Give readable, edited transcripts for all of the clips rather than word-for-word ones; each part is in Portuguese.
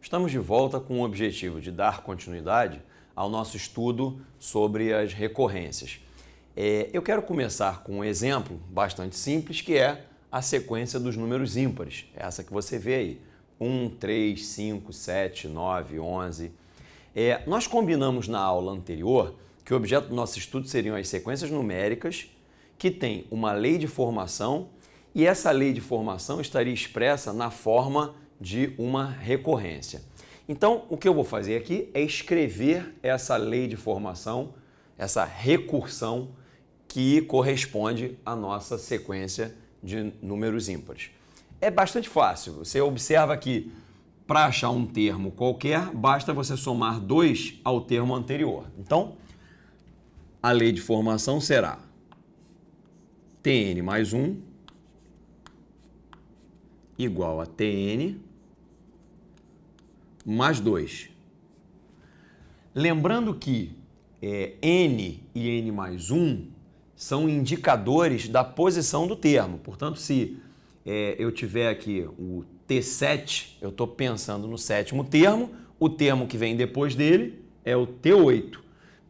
Estamos de volta com o objetivo de dar continuidade ao nosso estudo sobre as recorrências. Eu quero começar com um exemplo bastante simples, que é a sequência dos números ímpares, essa que você vê aí, 1, 3, 5, 7, 9, 11. Nós combinamos na aula anterior que o objeto do nosso estudo seriam as sequências numéricas que têm uma lei de formação e essa lei de formação estaria expressa na forma de uma recorrência. Então, o que eu vou fazer aqui é escrever essa lei de formação, essa recursão que corresponde à nossa sequência de números ímpares. É bastante fácil. Você observa que para achar um termo qualquer, basta você somar 2 ao termo anterior. Então, a lei de formação será Tn mais 1 igual a Tn mais 2. Lembrando que n e n mais 1 são indicadores da posição do termo. Portanto, se eu tiver aqui o T7, eu estou pensando no sétimo termo, o termo que vem depois dele é o T8.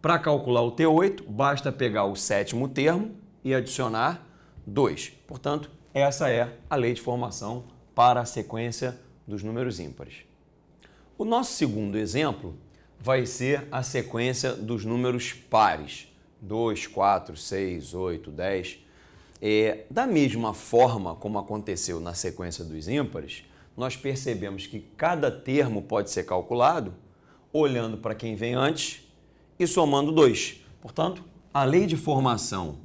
Para calcular o T8, basta pegar o sétimo termo e adicionar 2. Portanto, essa é a lei de formação para a sequência dos números ímpares. O nosso segundo exemplo vai ser a sequência dos números pares, 2, 4, 6, 8, 10. Da mesma forma como aconteceu na sequência dos ímpares, nós percebemos que cada termo pode ser calculado olhando para quem vem antes e somando 2. Portanto, a lei de formação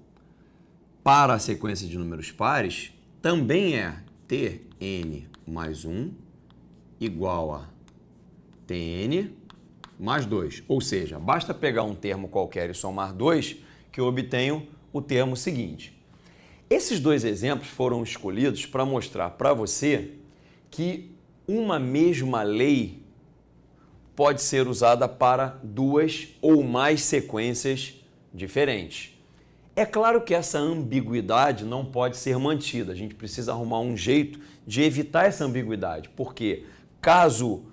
para a sequência de números pares também é Tn mais 1 igual a Tn mais 2. Ou seja, basta pegar um termo qualquer e somar 2 que eu obtenho o termo seguinte. Esses dois exemplos foram escolhidos para mostrar para você que uma mesma lei pode ser usada para 2 ou mais sequências diferentes. É claro que essa ambiguidade não pode ser mantida. A gente precisa arrumar um jeito de evitar essa ambiguidade, porque caso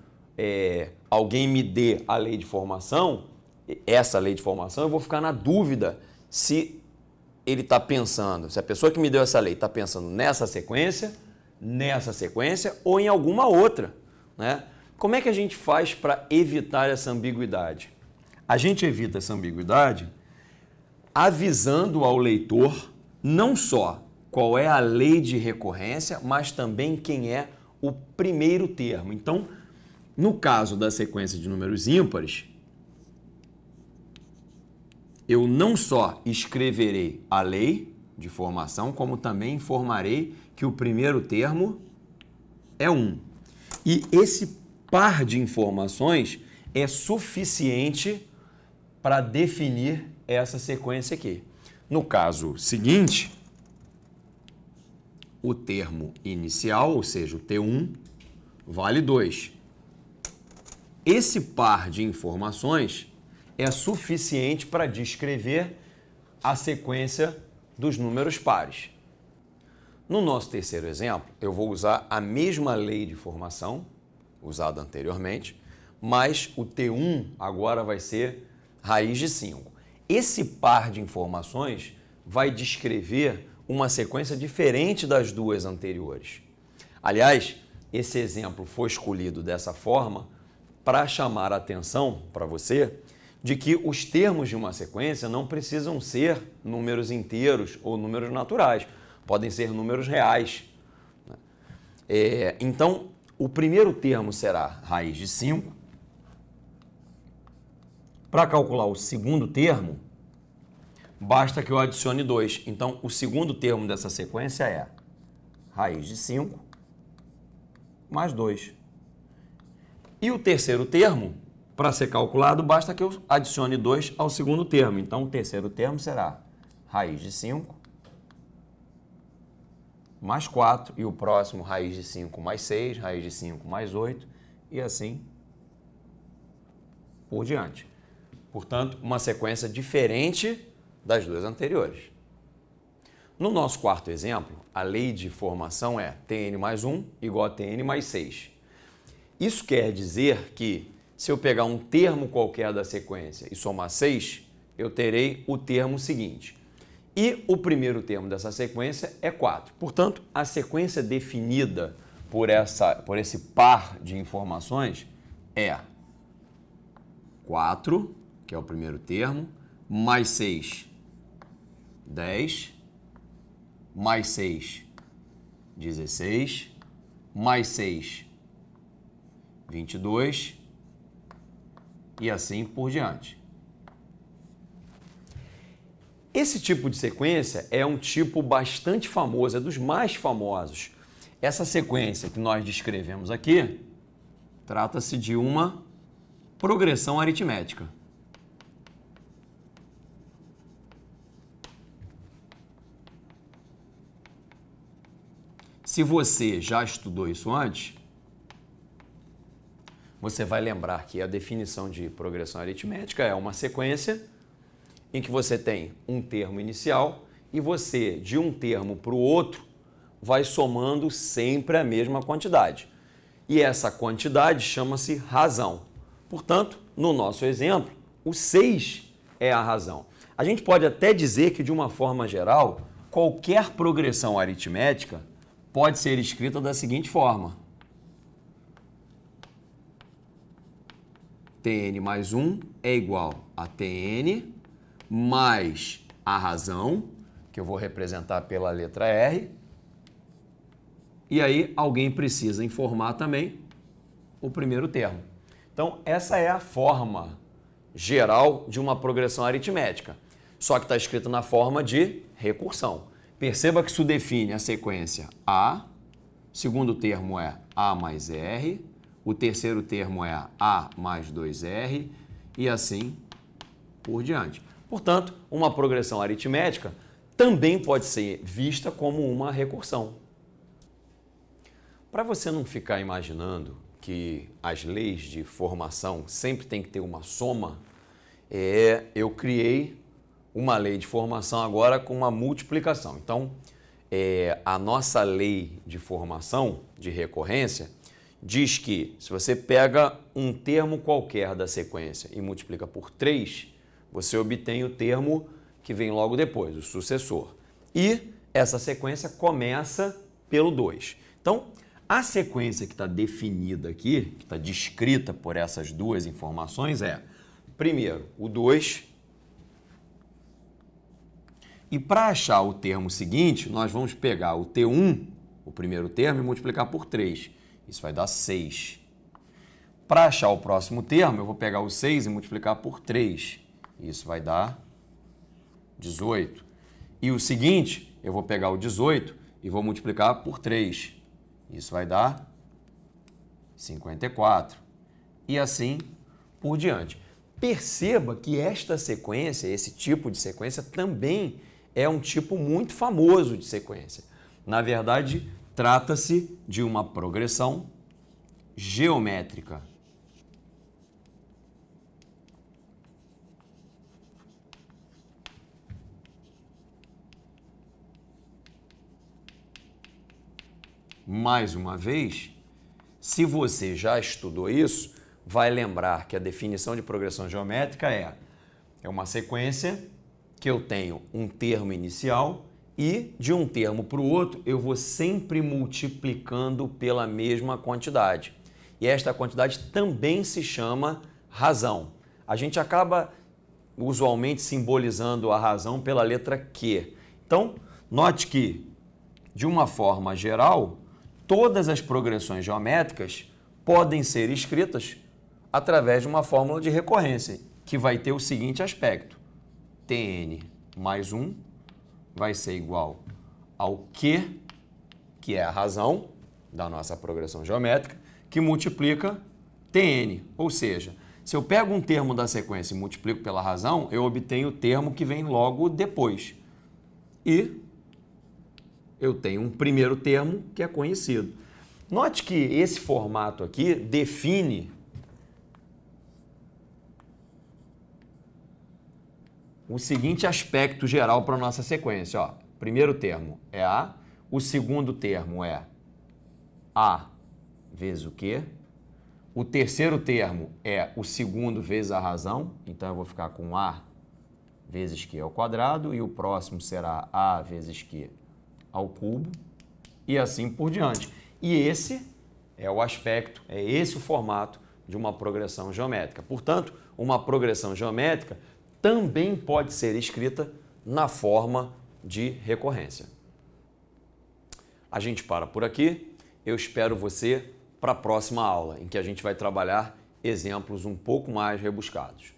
alguém me dê a lei de formação, essa lei de formação, eu vou ficar na dúvida se ele está pensando, se a pessoa que me deu essa lei está pensando nessa sequência ou em alguma outra, né? Como é que a gente faz para evitar essa ambiguidade? A gente evita essa ambiguidade avisando ao leitor não só qual é a lei de recorrência, mas também quem é o primeiro termo. Então, no caso da sequência de números ímpares, eu não só escreverei a lei de formação, como também informarei que o primeiro termo é 1. E esse par de informações é suficiente para definir essa sequência aqui. No caso seguinte, o termo inicial, ou seja, o T1, vale 2. Esse par de informações é suficiente para descrever a sequência dos números pares. No nosso terceiro exemplo, eu vou usar a mesma lei de formação usada anteriormente, mas o T1 agora vai ser raiz de 5. Esse par de informações vai descrever uma sequência diferente das duas anteriores. Aliás, esse exemplo foi escolhido dessa forma para chamar a atenção para você de que os termos de uma sequência não precisam ser números inteiros ou números naturais, podem ser números reais. Então, o primeiro termo será raiz de 5. Para calcular o segundo termo, basta que eu adicione 2. Então, o segundo termo dessa sequência é raiz de 5 mais 2. E o terceiro termo, para ser calculado, basta que eu adicione 2 ao segundo termo. Então, o terceiro termo será raiz de 5 mais 4. E o próximo, raiz de 5 mais 6, raiz de 5 mais 8. E assim por diante. Portanto, uma sequência diferente das duas anteriores. No nosso quarto exemplo, a lei de formação é Tn mais 1 igual a Tn mais 6. Isso quer dizer que se eu pegar um termo qualquer da sequência e somar 6, eu terei o termo seguinte. E o primeiro termo dessa sequência é 4. Portanto, a sequência definida por esse par de informações é 4, que é o primeiro termo, mais 6, 10, mais 6, 16, mais 6, 22 e assim por diante. Esse tipo de sequência é um tipo bastante famoso, é dos mais famosos. Essa sequência que nós descrevemos aqui trata-se de uma progressão aritmética. Se você já estudou isso antes, você vai lembrar que a definição de progressão aritmética é uma sequência em que você tem um termo inicial e você, de um termo para o outro, vai somando sempre a mesma quantidade. E essa quantidade chama-se razão. Portanto, no nosso exemplo, o 6 é a razão. A gente pode até dizer que, de uma forma geral, qualquer progressão aritmética pode ser escrita da seguinte forma. Tn mais 1 é igual a Tn mais a razão, que eu vou representar pela letra R. E aí alguém precisa informar também o primeiro termo. Então, essa é a forma geral de uma progressão aritmética. Só que está escrito na forma de recursão. Perceba que isso define a sequência A, o segundo termo é A mais R, o terceiro termo é A mais 2R e assim por diante. Portanto, uma progressão aritmética também pode ser vista como uma recursão. Para você não ficar imaginando que as leis de formação sempre tem que ter uma soma, eu criei uma lei de formação agora com uma multiplicação. Então, a nossa lei de formação, de recorrência, diz que se você pega um termo qualquer da sequência e multiplica por 3, você obtém o termo que vem logo depois, o sucessor. E essa sequência começa pelo 2. Então, a sequência que está definida aqui, que está descrita por essas duas informações é, primeiro, o 2. E para achar o termo seguinte, nós vamos pegar o T1, o primeiro termo, e multiplicar por 3. Isso vai dar 6. Para achar o próximo termo, eu vou pegar o 6 e multiplicar por 3. Isso vai dar 18. E o seguinte, eu vou pegar o 18 e vou multiplicar por 3. Isso vai dar 54. E assim por diante. Perceba que esta sequência, esse tipo de sequência, também é um tipo muito famoso de sequência. Na verdade, trata-se de uma progressão geométrica. Mais uma vez, se você já estudou isso, vai lembrar que a definição de progressão geométrica é uma sequência que eu tenho um termo inicial e de um termo para o outro eu vou sempre multiplicando pela mesma quantidade. E esta quantidade também se chama razão. A gente acaba usualmente simbolizando a razão pela letra Q. Então, note que, de uma forma geral, todas as progressões geométricas podem ser escritas através de uma fórmula de recorrência, que vai ter o seguinte aspecto. Tn mais 1 vai ser igual ao Q, que é a razão da nossa progressão geométrica, que multiplica Tn. Ou seja, se eu pego um termo da sequência e multiplico pela razão, eu obtenho o termo que vem logo depois. E eu tenho um primeiro termo que é conhecido. Note que esse formato aqui define o seguinte aspecto geral para a nossa sequência. Ó, primeiro termo é A, o segundo termo é A vezes o Q, O terceiro termo é o segundo vezes a razão, então eu vou ficar com A vezes Q ao quadrado, e o próximo será A vezes Q ao cubo, e assim por diante. E esse é o aspecto, é esse o formato de uma progressão geométrica. Portanto, uma progressão geométrica também pode ser escrita na forma de recorrência. A gente para por aqui. Eu espero você para a próxima aula, em que a gente vai trabalhar exemplos um pouco mais rebuscados.